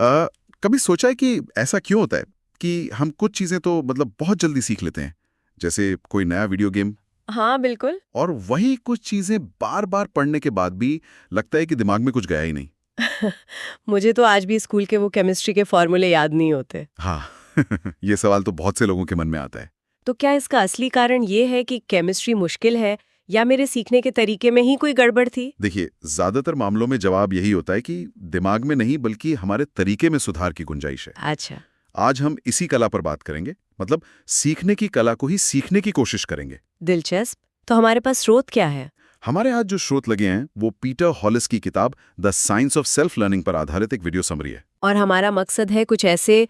कभी सोचा है कि ऐसा क्यों होता है कि हम कुछ चीजें तो मतलब बहुत जल्दी सीख लेते हैं, जैसे कोई नया वीडियो गेम, हाँ बिल्कुल। और वही कुछ चीजें बार बार पढ़ने के बाद भी लगता है कि दिमाग में कुछ गया ही नहीं। मुझे तो आज भी स्कूल के वो केमिस्ट्री के फॉर्मूले याद नहीं होते। हाँ। ये सवाल तो बहुत से लोगों के मन में आता है। तो क्या इसका असली कारण ये है कि केमिस्ट्री मुश्किल है या मेरे सीखने के तरीके में ही कोई गड़बड़ थी? देखिए, ज्यादातर मामलों में जवाब यही होता है कि दिमाग में नहीं बल्कि हमारे तरीके में सुधार की गुंजाइश है। अच्छा। आज हम इसी कला पर बात करेंगे, मतलब सीखने की कला को ही सीखने की कोशिश करेंगे। दिलचस्प। तो हमारे पास स्रोत क्या है? हमारे आज जो स्रोत लगे हैं वो पीटर हॉलिस की किताब the science of self learning पर आधारित एक वीडियो समरी है। और हमारा मकसद है कुछ ऐसे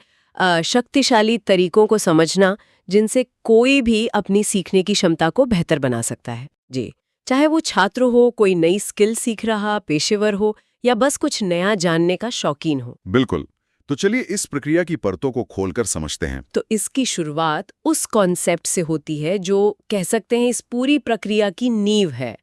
शक्तिशाली तरीकों को समझना जिनसे कोई भी अपनी सीखने की क्षमता को बेहतर बना सकता है। जी। चाहे वो छात्र हो, कोई नई स्किल सीख रहा, पेशेवर हो या बस कुछ नया जानने का शौकीन हो। बिल्कुल। तो चलिए इस प्रक्रिया की परतों को खोलकर समझते हैं। तो इसकी शुरुआत उस कॉन्सेप्ट से होती है जो कह सकते हैं इस पूरी प्रक्रिया की नींव है,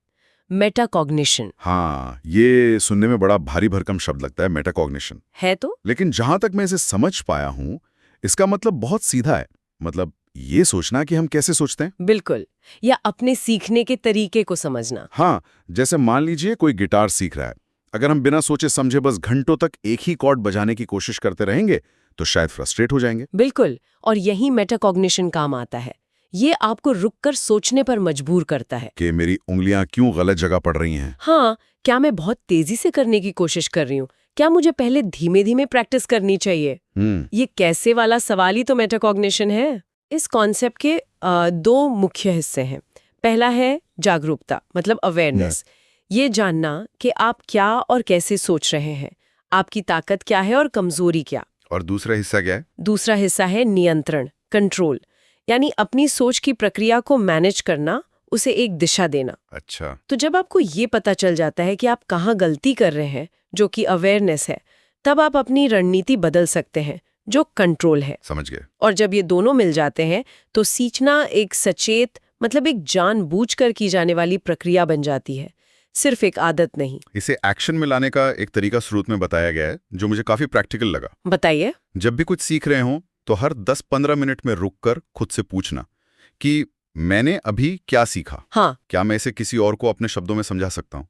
मेटाकॉग्निशन। हाँ, ये सुनने में बड़ा भारी भरकम शब्द लगता है, मेटाकॉग्निशन। है तो? लेकिन जहां तक मैं इसे समझ पाया हूं, इसका मतलब बहुत सीधा है। मतलब ये सोचना कि हम कैसे सोचते हैं। बिल्कुल। या अपने सीखने के तरीके को समझना। हाँ, जैसे मान लीजिए कोई गिटार सीख रहा है। अगर हम बिना सोचे समझे बस घंटों तक एक ही कॉर्ड बजाने की कोशिश करते रहेंगे तो शायद फ्रस्ट्रेट हो जाएंगे। बिल्कुल। और यही मेटाकॉग्निशन काम आता है। ये आपको रुककर सोचने पर मजबूर करता है कि मेरी उंगलियां क्यों गलत जगह पड़ रही हैं। हाँ, क्या मैं बहुत तेजी से करने की कोशिश कर रही हूँ? क्या मुझे पहले धीमे धीमे प्रैक्टिस करनी चाहिए? ये कैसे वाला सवाल ही तो मेटाकॉग्निशन है। इस कॉन्सेप्ट के दो मुख्य हिस्से हैं। पहला है जागरूकता, मतलब अवेयरनेस। ये जानना कि आप क्या और कैसे सोच रहे हैं, आपकी ताकत क्या है और कमजोरी क्या। और दूसरा हिस्सा क्या है? दूसरा हिस्सा है नियंत्रण, कंट्रोल, यानी अपनी सोच की प्रक्रिया को मैनेज करना, उसे एक दिशा देना। अच्छा। तो जब आपको ये पता चल जाता है कि आप कहाँ गलती कर रहे हैं, जो कि अवेयरनेस है, तब आप अपनी रणनीति बदल सकते हैं, जो कंट्रोल है। समझ गए। और जब ये दोनों मिल जाते हैं तो सीखना एक सचेत, मतलब एक जानबूझकर की जाने वाली प्रक्रिया बन जाती है, सिर्फ एक आदत नहीं। इसे एक्शन में लाने का एक तरीका स्रोत में बताया गया है जो मुझे काफी प्रैक्टिकल लगा। बताइए। जब भी कुछ सीख रहे हो तो हर 10-15 मिनट में रुककर खुद से पूछना कि मैंने अभी क्या सीखा। हाँ। क्या मैं इसे किसी और को अपने शब्दों में समझा सकता हूँ।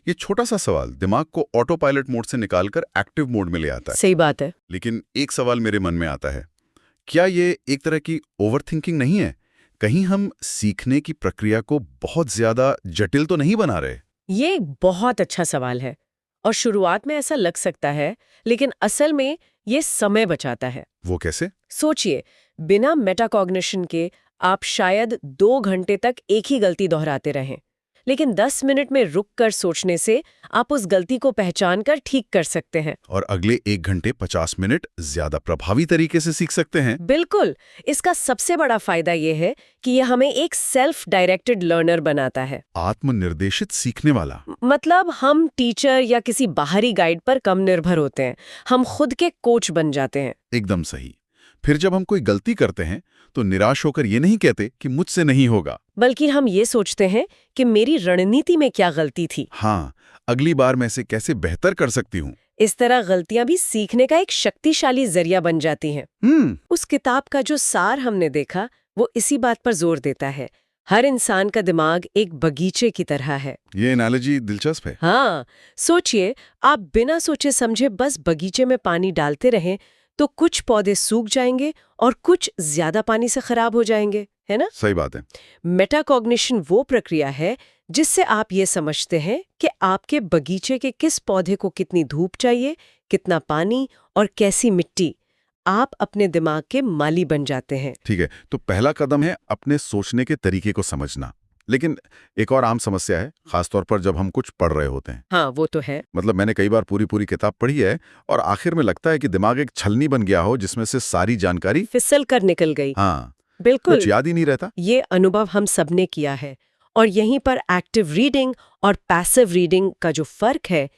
ये छोटा सा सवाल दिमाग को ऑटो पायलट मोड से निकालकर एक्टिव मोड में ले आता है। सही बात है। लेकिन एक सवाल मेरे मन में आता है, क्या ये एक तरह की ओवरथिंकिंग नहीं है? कहीं हम सीखने की प्रक्रिया को बहुत ज्यादा जटिल तो नहीं बना रहे? ये एक बहुत अच्छा सवाल है और शुरुआत में ऐसा लग सकता है, लेकिन असल में ये समय बचाता है। वो कैसे? सोचिए, बिना मेटाकॉग्निशन के आप शायद 2 घंटे तक एक ही गलती दोहराते रहें, लेकिन 10 मिनट में रुककर सोचने से आप उस गलती को पहचानकर ठीक कर सकते हैं। और अगले 1 घंटे 50 मिनट ज्यादा प्रभावी तरीके से सीख सकते हैं। बिल्कुल। इसका सबसे बड़ा फायदा ये है कि ये हमें एक सेल्फ डायरेक्टेड लर्नर बनाता है। आत्मनिर्देशित सीखने वाला। मतलब हम टीचर या किसी बाहरी गाइड पर कम निर्भर होते हैं, हम खुद के कोच बन जाते हैं। एकदम सही। फिर जब हम कोई गलती करते हैं तो निराश होकर ये नहीं कहते कि मुझसे नहीं होगा, बल्कि हम ये सोचते हैं कि मेरी रणनीति में क्या गलती थी। हाँ, अगली बार मैं इसे कैसे बेहतर कर सकती हूँ। इस तरह गलतियां भी सीखने का एक शक्तिशाली जरिया बन जाती हैं। उस किताब का जो सार हमने देखा वो इसी बात पर जोर देता है। हर इंसान का दिमाग एक बगीचे की तरह है। ये एनालॉजी दिलचस्प है। हाँ, सोचिए, आप बिना सोचे समझे बस बगीचे में पानी डालते रहें तो कुछ पौधे सूख जाएंगे और कुछ ज्यादा पानी से खराब हो जाएंगे, है ना? सही बात है। मेटाकॉग्निशन वो प्रक्रिया है जिससे आप ये समझते हैं कि आपके बगीचे के किस पौधे को कितनी धूप चाहिए, कितना पानी और कैसी मिट्टी। आप अपने दिमाग के माली बन जाते हैं। ठीक है, तो पहला कदम है अपने सोचने के तरीके को समझना। लेकिन एक और आम समस्या है, खासतौर पर जब हम कुछ पढ़ रहे होते हैं। हाँ, वो तो है। मतलब मैंने कई बार पूरी किताब पढ़ी है और आखिर में लगता है कि दिमाग एक छलनी बन गया हो जिसमें से सारी जानकारी फिसल कर निकल गई। हाँ, बिल्कुल। कुछ याद ही नहीं रहता। ये अनुभव हम सबने किया है। और यहीं पर एक्टिव रीडिंग और पैसिव रीडिंग का जो फर्क है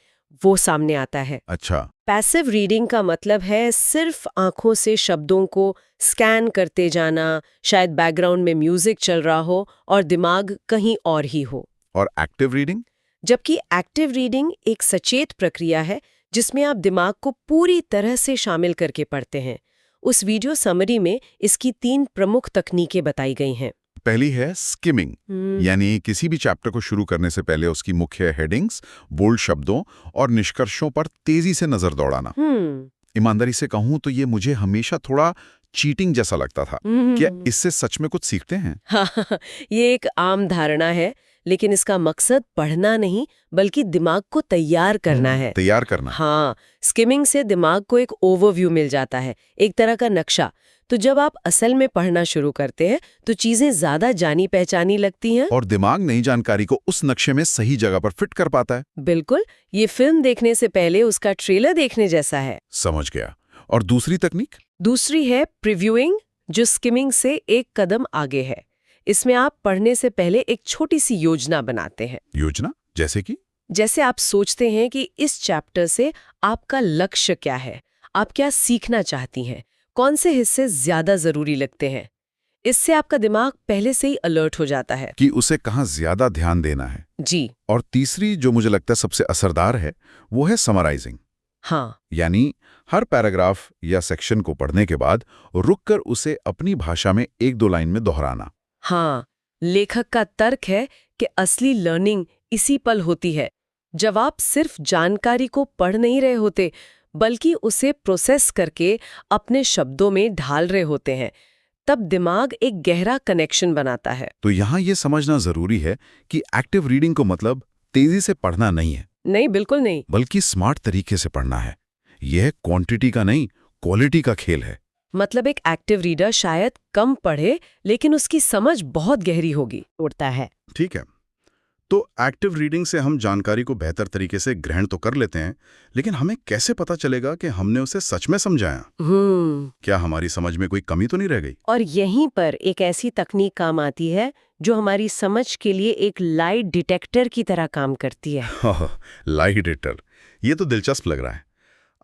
वो सामने आता है। अच्छा। पैसिव रीडिंग का मतलब है सिर्फ आंखों से शब्दों को स्कैन करते जाना, शायद बैकग्राउंड में म्यूजिक चल रहा हो और दिमाग कहीं और ही हो। और एक्टिव रीडिंग? जबकि एक्टिव रीडिंग एक सचेत प्रक्रिया है जिसमें आप दिमाग को पूरी तरह से शामिल करके पढ़ते हैं। उस वीडियो समरी में इसकी 3 प्रमुख तकनीकें बताई गई हैं। पहली है स्किमिंग, यानी किसी भी चैप्टर को शुरू करने से पहले उसकी मुख्य हेडिंग्स, बोल्ड शब्दों और निष्कर्षों पर तेजी से नजर दौड़ाना। ईमानदारी से कहूं तो ये मुझे हमेशा थोड़ा चीटिंग जैसा लगता था। क्या इससे सच में कुछ सीखते हैं? हाँ, ये एक आम धारणा है, लेकिन इसका मकसद पढ़ना नहीं बल्कि दिमाग को तैयार करना है। तैयार करना। हाँ, स्किमिंग से दिमाग को एक ओवरव्यू मिल जाता है, एक तरह का नक्शा। तो जब आप असल में पढ़ना शुरू करते हैं तो चीजें ज्यादा जानी पहचानी लगती हैं और दिमाग नई जानकारी को उस नक्शे में सही जगह पर फिट कर पाता है। बिल्कुल, ये फिल्म देखने से पहले उसका ट्रेलर देखने जैसा है। समझ गया। और दूसरी तकनीक? दूसरी है प्रीव्यूइंग, जो स्किमिंग से एक कदम आगे है। इसमें आप पढ़ने से पहले एक छोटी सी योजना बनाते हैं। योजना? जैसे कि? जैसे आप सोचते हैं कि इस चैप्टर से आपका लक्ष्य क्या है, आप क्या सीखना चाहती हैं, कौन से हिस्से ज्यादा जरूरी लगते हैं। इससे आपका दिमाग पहले से ही अलर्ट हो जाता है कि उसे कहाँ ज्यादा ध्यान देना है। जी। और तीसरी जो मुझे लगता है सबसे असरदार है, वो है समराइजिंग। हाँ, यानी हर पैराग्राफ या सेक्शन को पढ़ने के बाद रुककर उसे अपनी भाषा में 1-2 लाइन में दोहराना। हाँ, लेखक का तर्क है कि असली लर्निंग इसी पल होती है, जब आप सिर्फ जानकारी को पढ़ नहीं रहे होते बल्कि उसे प्रोसेस करके अपने शब्दों में ढाल रहे होते हैं। तब दिमाग एक गहरा कनेक्शन बनाता है। तो यहाँ ये समझना जरूरी है कि एक्टिव रीडिंग को मतलब तेजी से पढ़ना नहीं है। नहीं, बिल्कुल नहीं। बल्कि स्मार्ट तरीके से पढ़ना है। यह क्वांटिटी का नहीं, क्वालिटी का खेल है। मतलब एक एक्टिव रीडर शायद कम पढ़े लेकिन उसकी समझ बहुत गहरी होगी, उड़ता है। ठीक है, तो एक्टिव रीडिंग से हम जानकारी को बेहतर तरीके से ग्रहण तो कर लेते हैं, लेकिन हमें कैसे पता चलेगा कि हमने उसे सच में समझाया? क्या हमारी समझ में कोई कमी तो नहीं रह गई? और यहीं पर एक ऐसी तकनीक काम आती है जो हमारी समझ के लिए एक लाई डिटेक्टर की तरह काम करती है। लाई डिटेक्टर, ये तो दिलचस्प लग रहा है।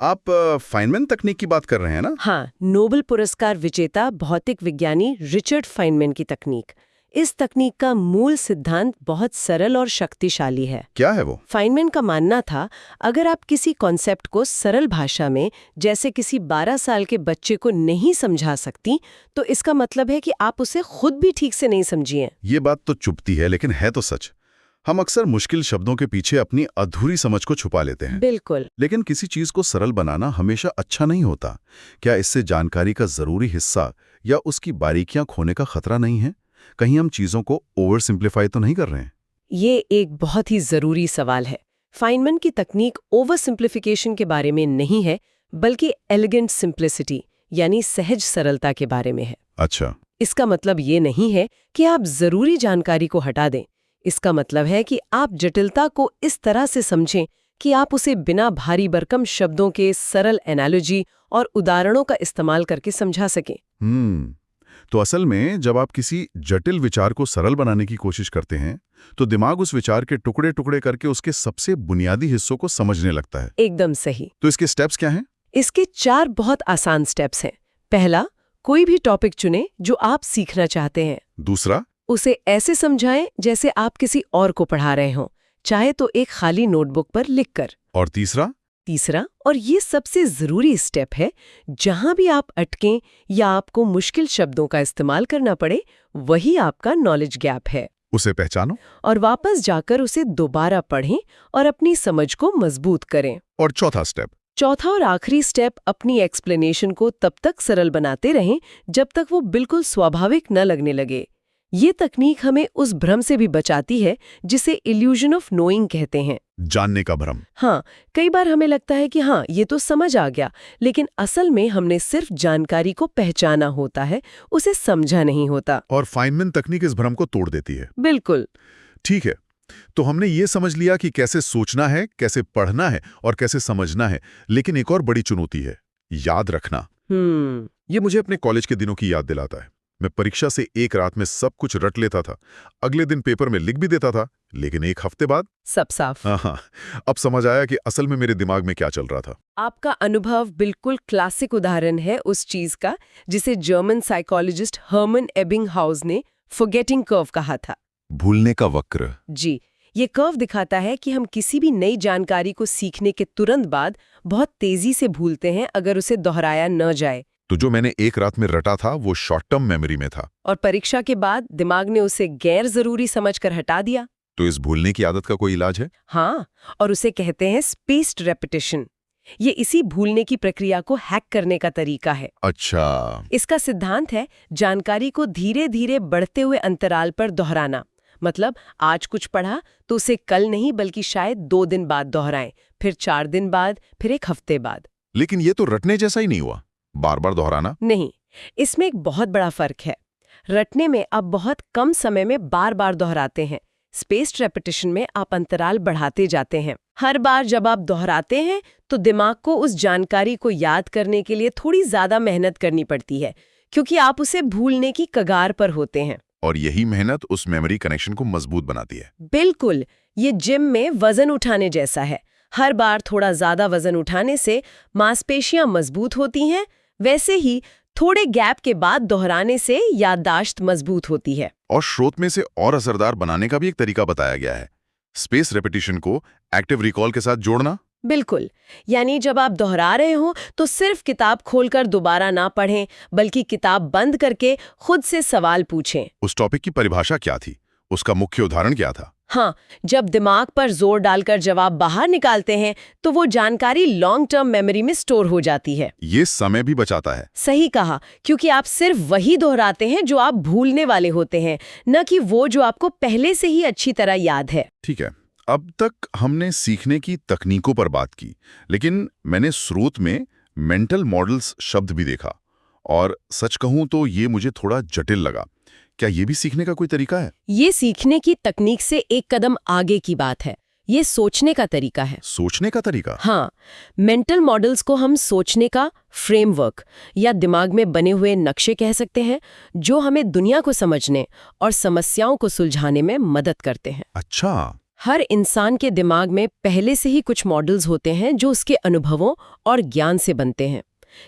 आप फाइनमैन तकनीक की बात कर रहे हैं ना? हाँ, नोबेल पुरस्कार विजेता भौतिक विज्ञानी रिचर्ड फाइनमैन की तकनीक। इस तकनीक का मूल सिद्धांत बहुत सरल और शक्तिशाली है। क्या है वो? फाइनमैन का मानना था, अगर आप किसी कॉन्सेप्ट को सरल भाषा में जैसे किसी 12 साल के बच्चे को नहीं समझा सकती, तो इसका मतलब है कि आप उसे खुद भी ठीक से नहीं समझी हैं। ये बात तो चुभती है, लेकिन है तो सच। हम अक्सर मुश्किल शब्दों के पीछे अपनी अधूरी समझ को छुपा लेते हैं। बिल्कुल। लेकिन किसी चीज को सरल बनाना हमेशा अच्छा नहीं होता। क्या इससे जानकारी का जरूरी हिस्सा या उसकी बारीकियां खोने का खतरा नहीं है? कहीं हम चीजों को ओवर सिंप्लीफाई तो नहीं कर रहे हैं? ये एक बहुत ही जरूरी सवाल है। फाइनमैन की तकनीक ओवर सिंप्लीफिकेशन के बारे में नहीं है, बल्कि एलिगेंट सिंप्लिसिटी यानी सहज सरलता के बारे में है। अच्छा। इसका मतलब ये नहीं है कि आप जरूरी जानकारी को हटा दें। इसका मतलब है कि आप जटिलता को इस तरह से समझें कि आप उसे बिना भारी भरकम शब्दों के सरल एनालॉजी और उदाहरणों का इस्तेमाल करके समझा सकें। तो असल में जब आप किसी जटिल विचार को सरल बनाने की कोशिश करते हैं, तो दिमाग उस विचार के टुकड़े टुकड़े करके उसके सबसे बुनियादी हिस्सों को समझने लगता है। एकदम सही। तो इसके स्टेप्स क्या हैं? इसके 4 बहुत आसान स्टेप्स हैं। पहला, कोई भी टॉपिक चुनें जो आप सीखना चाहते हैं। दूसरा, उसे ऐसे समझाएं जैसे आप किसी और को पढ़ा रहे हों, चाहे तो एक खाली नोटबुक पर लिखकर। और तीसरा, और ये सबसे जरूरी स्टेप है, जहां भी आप अटकें या आपको मुश्किल शब्दों का इस्तेमाल करना पड़े, वही आपका नॉलेज गैप है। उसे पहचानो और वापस जाकर उसे दोबारा पढ़ें और अपनी समझ को मजबूत करें। और चौथा और आखिरी स्टेप, अपनी एक्सप्लेनेशन को तब तक सरल बनाते रहें जब तक वो बिल्कुल स्वाभाविक न लगने लगे। ये तकनीक हमें उस भ्रम से भी बचाती है जिसे इल्यूजन ऑफ नोइंग कहते हैं, जानने का भ्रम। हाँ, कई बार हमें लगता है कि हाँ, ये तो समझ आ गया, लेकिन असल में हमने सिर्फ जानकारी को पहचाना होता है, उसे समझा नहीं होता। और फाइनमैन तकनीक इस भ्रम को तोड़ देती है। बिल्कुल। ठीक है, तो हमने ये समझ लिया कि कैसे सोचना है, कैसे पढ़ना है और कैसे समझना है, लेकिन एक और बड़ी चुनौती है, याद रखना। ये मुझे अपने कॉलेज के दिनों की याद दिलाता है। मैं परीक्षा से एक रात में सब कुछ रट लेता था, अगले दिन पेपर में लिख भी देता था, लेकिन एक हफ्ते बाद सब साफ। हाँ, अब समझ आया कि असल में मेरे दिमाग में क्या चल रहा था। आपका अनुभव बिल्कुल क्लासिक उदाहरण है उस चीज का जिसे जर्मन साइकोलॉजिस्ट हर्मन एबिंगहाउस ने फॉरगेटिंग कर्व कहा था। भूलने का वक्र। जी, ये कर्व दिखाता है कि हम किसी भी नई जानकारी को सीखने के तुरंत बाद बहुत तेजी से भूलते हैं अगर उसे दोहराया न जाए। तो जो मैंने एक रात में रटा था वो शॉर्ट टर्म मेमोरी में था, और परीक्षा के बाद दिमाग ने उसे गैर जरूरी समझकर हटा दिया। तो इस भूलने की आदत का कोई इलाज है? हाँ, और उसे कहते हैं स्पेस्ड रेपिटेशन। ये इसी भूलने की प्रक्रिया को हैक करने का तरीका है। अच्छा। इसका सिद्धांत है जानकारी को धीरे धीरे बढ़ते हुए अंतराल पर दोहराना। मतलब आज कुछ पढ़ा तो उसे कल नहीं बल्कि शायद 2 दिन बाद दोहराएं, फिर 4 दिन बाद, फिर 1 हफ्ते बाद। लेकिन ये तो रटने जैसा ही नहीं हुआ, बार बार दोहराना। नहीं, इसमें एक बहुत बड़ा फर्क है। रटने में आप बहुत कम समय में बार बार दोहराते हैं। स्पेस्ड रेपिटेशन में आप अंतराल बढ़ाते जाते हैं। हर बार जब आप दोहराते हैं तो दिमाग को उस जानकारी को याद करने के लिए थोड़ी ज्यादा मेहनत करनी पड़ती है, क्योंकि आप उसे भूलने की कगार पर होते हैं। और यही मेहनत उस मेमोरी कनेक्शन को मजबूत बनाती है। बिल्कुल, ये जिम में वजन उठाने जैसा है। हर बार थोड़ा ज्यादा वजन उठाने से मांसपेशियां मजबूत होती हैं, वैसे ही थोड़े गैप के बाद दोहराने से याददाश्त मजबूत होती है। और स्रोत में से और असरदार बनाने का भी एक तरीका बताया गया है, स्पेस रेपिटेशन को एक्टिव रिकॉल के साथ जोड़ना। बिल्कुल, यानी जब आप दोहरा रहे हो तो सिर्फ किताब खोलकर दोबारा ना पढ़ें, बल्कि किताब बंद करके खुद से सवाल पूछें। उस टॉपिक की परिभाषा क्या थी? उसका मुख्य उदाहरण क्या था? हाँ, जब दिमाग पर जोर डालकर जवाब बाहर निकालते हैं तो वो जानकारी लॉन्ग टर्म मेमोरी में स्टोर हो जाती है। ये समय भी बचाता है। सही कहा, क्योंकि आप सिर्फ वही दोहराते हैं जो आप भूलने वाले होते हैं, न कि वो जो आपको पहले से ही अच्छी तरह याद है। ठीक है, अब तक हमने सीखने की तकनीकों पर बात की, लेकिन मैंने स्रोत में मेंटल मॉडल्स शब्द भी देखा, और सच कहूं तो ये मुझे थोड़ा जटिल लगा। क्या ये भी सीखने का कोई तरीका है? ये सीखने की तकनीक से एक कदम आगे की बात है। ये सोचने का तरीका है। सोचने का तरीका? हाँ, मेंटल मॉडल्स को हम सोचने का फ्रेमवर्क या दिमाग में बने हुए नक्शे कह सकते हैं, जो हमें दुनिया को समझने और समस्याओं को सुलझाने में मदद करते हैं। अच्छा। हर इंसान के दिमाग में पहले से ही कुछ मॉडल्स होते हैं जो उसके अनुभवों और ज्ञान से बनते हैं,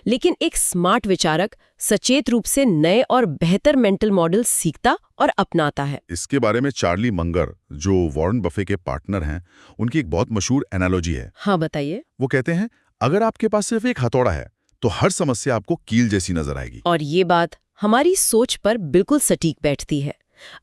लेकिन एक स्मार्ट विचारक सचेत रूप से नए और बेहतर मेंटल मॉडल सीखता और अपनाता है। इसके बारे में चार्ली मंगर, जो वॉरेन बफे के पार्टनर हैं, उनकी एक बहुत मशहूर एनालॉजी है। हाँ, बताइए। वो कहते हैं, अगर आपके पास सिर्फ एक हथौड़ा है तो हर समस्या आपको कील जैसी नजर आएगी। और ये बात हमारी सोच पर बिल्कुल सटीक बैठती है।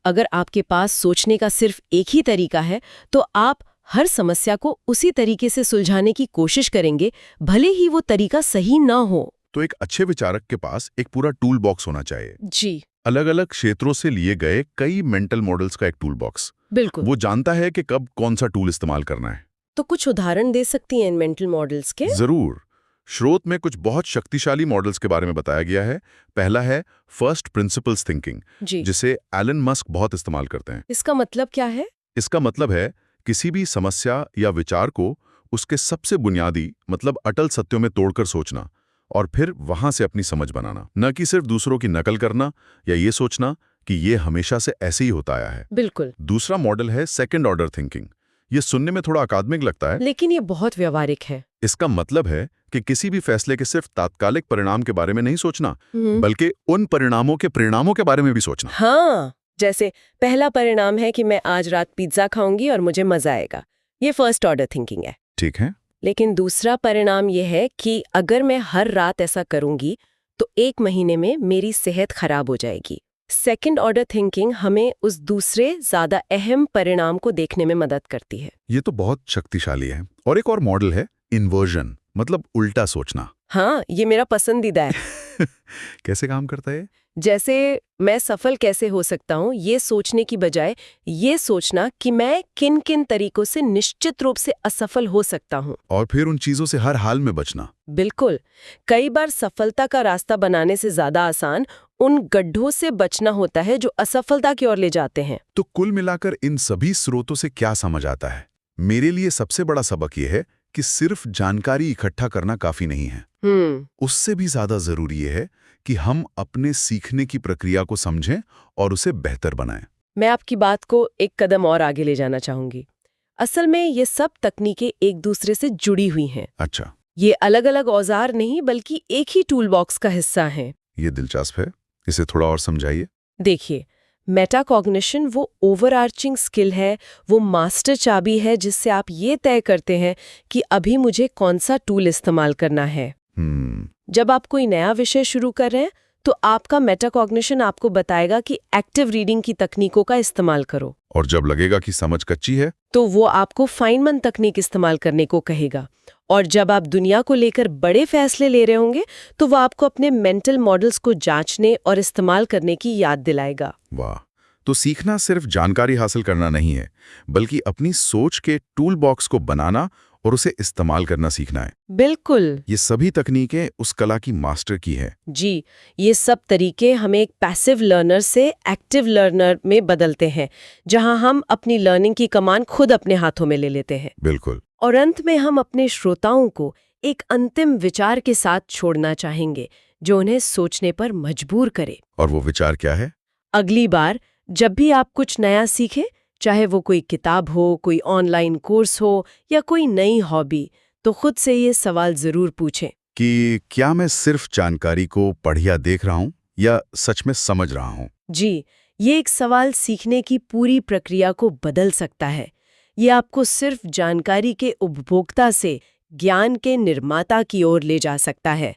अगर आपके पास सोचने का सिर्फ एक ही तरीका है तो आप हर समस्या को उसी तरीके से सुलझाने की कोशिश करेंगे, भले ही वो तरीका सही ना हो। तो एक अच्छे विचारक के पास एक पूरा टूल बॉक्स होना चाहिए। जी, अलग अलग क्षेत्रों से लिए गए कई मेंटल मॉडल्स का एक टूल बॉक्स। बिल्कुल। वो जानता है कि कब कौन सा टूल इस्तेमाल करना है। तो कुछ उदाहरण दे सकती हैं इन मेंटल मॉडल्स के? जरूर। स्रोत में कुछ बहुत शक्तिशाली मॉडल्स के बारे में बताया गया है। पहला है फर्स्ट प्रिंसिपल्स थिंकिंग, जिसे एलन मस्क बहुत इस्तेमाल करते हैं। इसका मतलब क्या है? इसका मतलब है किसी भी समस्या या विचार को उसके सबसे बुनियादी मतलब अटल सत्यों में तोड़कर सोचना और फिर वहां से अपनी समझ बनाना, न कि सिर्फ दूसरों की नकल करना या ये सोचना कि ये हमेशा से ऐसे ही होता आया है। बिल्कुल। दूसरा मॉडल है सेकंड ऑर्डर थिंकिंग। ये सुनने में थोड़ा अकादमिक लगता है, लेकिन ये बहुत व्यवहारिक है। इसका मतलब है कि किसी भी फैसले के सिर्फ तात्कालिक परिणाम के बारे में नहीं सोचना, बल्कि उन परिणामों के बारे में भी सोचना। हाँ, जैसे पहला परिणाम है कि मैं आज रात पिज्जा खाऊंगी और मुझे मजा आएगा। ये फर्स्ट ऑर्डर थिंकिंग है। ठीक है। लेकिन दूसरा परिणाम ये है कि अगर मैं हर रात ऐसा करूंगी तो 1 महीने में मेरी सेहत खराब हो जाएगी। सेकंड ऑर्डर थिंकिंग हमें उस दूसरे ज्यादा अहम परिणाम को देखने में मदद करती है। ये तो बहुत शक्तिशाली है। और एक और मॉडल है इन्वर्जन, मतलब उल्टा सोचना। हाँ, ये मेरा पसंदीदा है। कैसे काम करता है? जैसे मैं सफल कैसे हो सकता हूँ, ये सोचने की बजाय ये सोचना कि मैं किन किन तरीकों से निश्चित रूप से असफल हो सकता हूँ, और फिर उन चीजों से हर हाल में बचना। बिल्कुल। कई बार सफलता का रास्ता बनाने से ज्यादा आसान उन गड्ढों से बचना होता है जो असफलता की ओर ले जाते हैं। तो कुल मिलाकर इन सभी स्रोतों से क्या समझ आता है? मेरे लिए सबसे बड़ा सबक यह है कि सिर्फ जानकारी इकट्ठा करना काफी नहीं है। उससे भी ज्यादा जरूरी है कि हम अपने सीखने की प्रक्रिया को समझें और उसे बेहतर बनाएं। मैं आपकी बात को एक कदम और आगे ले जाना चाहूंगी। असल में ये सब तकनीकें एक दूसरे से जुड़ी हुई हैं। अच्छा। ये अलग अलग औजार नहीं बल्कि एक ही टूल बॉक्स का हिस्सा हैं। ये दिलचस्प है, इसे थोड़ा और समझाइए। देखिए, मेटाकॉग्निशन वो ओवरआर्चिंग स्किल है, वो मास्टर चाबी है जिससे आप ये तय करते हैं कि अभी मुझे कौन सा टूल इस्तेमाल करना है। जब आप कोई नया विषय शुरू कर रहे हैं तो आपका मेटाकॉग्निशन आपको बताएगा कि एक्टिव रीडिंग की तकनीकों का इस्तेमाल करो, और जब लगेगा कि समझ कच्ची है तो वो आपको फाइनमन तकनीक इस्तेमाल करने को कहेगा। और जब आप दुनिया को लेकर बड़े फैसले ले रहे होंगे तो वो आपको अपने मेंटल मॉडल्स को जांचने और इस्तेमाल करने की याद दिलाएगा। वाह, तो सीखना सिर्फ जानकारी हासिल करना नहीं है, बल्कि अपनी सोच के टूल बॉक्स को बनाना और उसे इस्तेमाल करना सीखना है। बिल्कुल। ये सभी तकनीकें उस कला की मास्टर की है। जी, ये सब तरीके हमें एक पैसिव लर्नर से एक्टिव लर्नर में बदलते हैं, जहां हम अपनी लर्निंग की कमान खुद अपने हाथों में ले लेते हैं। बिल्कुल। और अंत में हम अपने श्रोताओं को एक अंतिम विचार के साथ छोड़ना चाहेंगे जो उन्हें सोचने पर मजबूर करे। और वो विचार क्या है? अगली बार जब भी आप कुछ नया सीखें, चाहे वो कोई किताब हो, कोई ऑनलाइन कोर्स हो या कोई नई हॉबी, तो खुद से ये सवाल जरूर पूछें कि क्या मैं सिर्फ जानकारी को पढ़िया देख रहा हूं या सच में समझ रहा हूं? जी, ये एक सवाल सीखने की पूरी प्रक्रिया को बदल सकता है। ये आपको सिर्फ जानकारी के उपभोक्ता से ज्ञान के निर्माता की ओर ले जा सकता है।